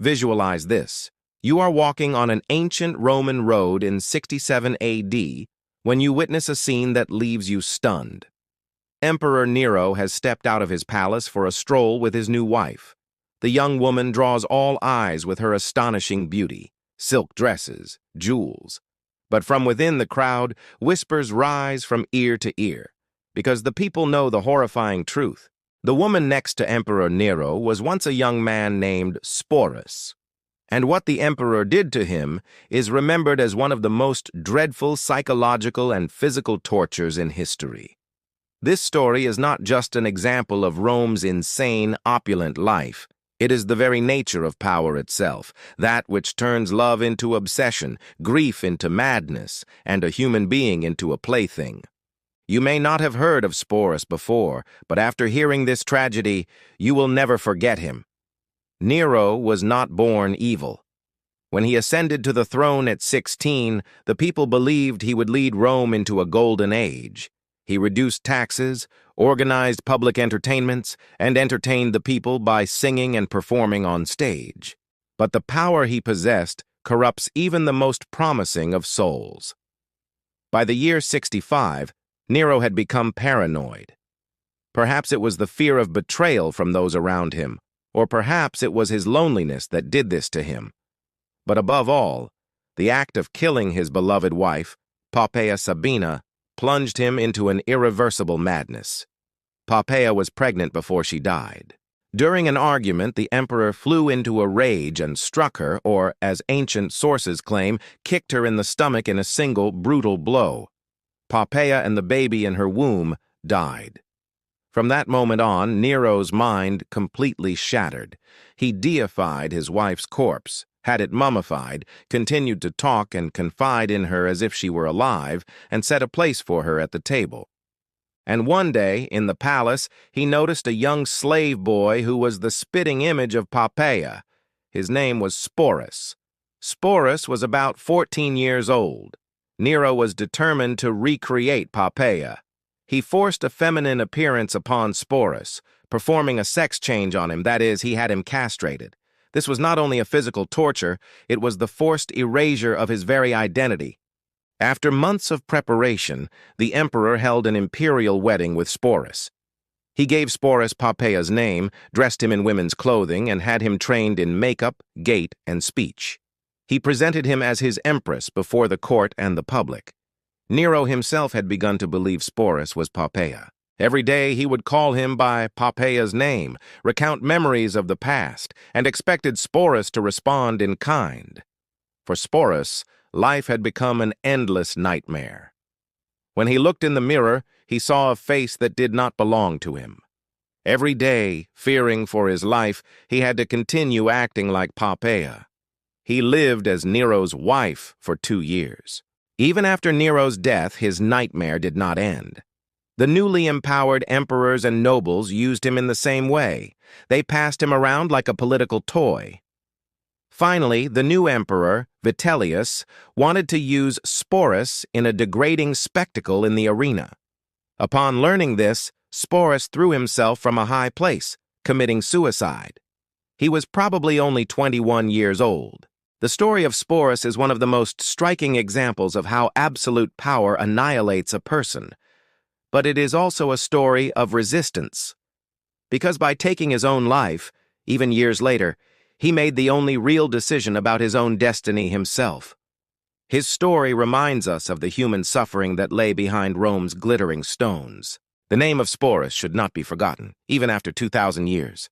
Visualize this. You are walking on an ancient Roman road in 67 AD when you witness a scene that leaves you stunned. Emperor Nero has stepped out of his palace for a stroll with his new wife. The young woman draws all eyes with her astonishing beauty, silk dresses, jewels. But from within the crowd, whispers rise from ear to ear, because the people know the horrifying truth. The woman next to Emperor Nero was once a young man named Sporus, and what the emperor did to him is remembered as one of the most dreadful psychological and physical tortures in history. This story is not just an example of Rome's insane, opulent life. It is the very nature of power itself, that which turns love into obsession, grief into madness, and a human being into a plaything. You may not have heard of Sporus before, but after hearing this tragedy, you will never forget him. Nero was not born evil. When he ascended to the throne at 16, the people believed he would lead Rome into a golden age. He reduced taxes, organized public entertainments, and entertained the people by singing and performing on stage. But the power he possessed corrupts even the most promising of souls. By the year 65, Nero had become paranoid. Perhaps it was the fear of betrayal from those around him, or perhaps it was his loneliness that did this to him. But above all, the act of killing his beloved wife, Poppaea Sabina, plunged him into an irreversible madness. Poppaea was pregnant before she died. During an argument, the emperor flew into a rage and struck her, or, as ancient sources claim, kicked her in the stomach in a single, brutal blow. Poppaea and the baby in her womb died. From that moment on, Nero's mind completely shattered. He deified his wife's corpse, had it mummified, continued to talk and confide in her as if she were alive, and set a place for her at the table. And one day, in the palace, he noticed a young slave boy who was the spitting image of Poppaea. His name was Sporus. Sporus was about 14 years old. Nero was determined to recreate Poppaea. He forced a feminine appearance upon Sporus, performing a sex change on him, that is, he had him castrated. This was not only a physical torture, it was the forced erasure of his very identity. After months of preparation, the emperor held an imperial wedding with Sporus. He gave Sporus Poppaea's name, dressed him in women's clothing, and had him trained in makeup, gait, and speech. He presented him as his empress before the court and the public. Nero himself had begun to believe Sporus was Poppaea. Every day he would call him by Poppaea's name, recount memories of the past, and expected Sporus to respond in kind. For Sporus, life had become an endless nightmare. When he looked in the mirror, he saw a face that did not belong to him. Every day, fearing for his life, he had to continue acting like Poppaea. He lived as Nero's wife for 2 years. Even after Nero's death, his nightmare did not end. The newly empowered emperors and nobles used him in the same way. They passed him around like a political toy. Finally, the new emperor, Vitellius, wanted to use Sporus in a degrading spectacle in the arena. Upon learning this, Sporus threw himself from a high place, committing suicide. He was probably only 21 years old. The story of Sporus is one of the most striking examples of how absolute power annihilates a person. But it is also a story of resistance. Because by taking his own life, even years later, he made the only real decision about his own destiny himself. His story reminds us of the human suffering that lay behind Rome's glittering stones. The name of Sporus should not be forgotten, even after 2,000 years.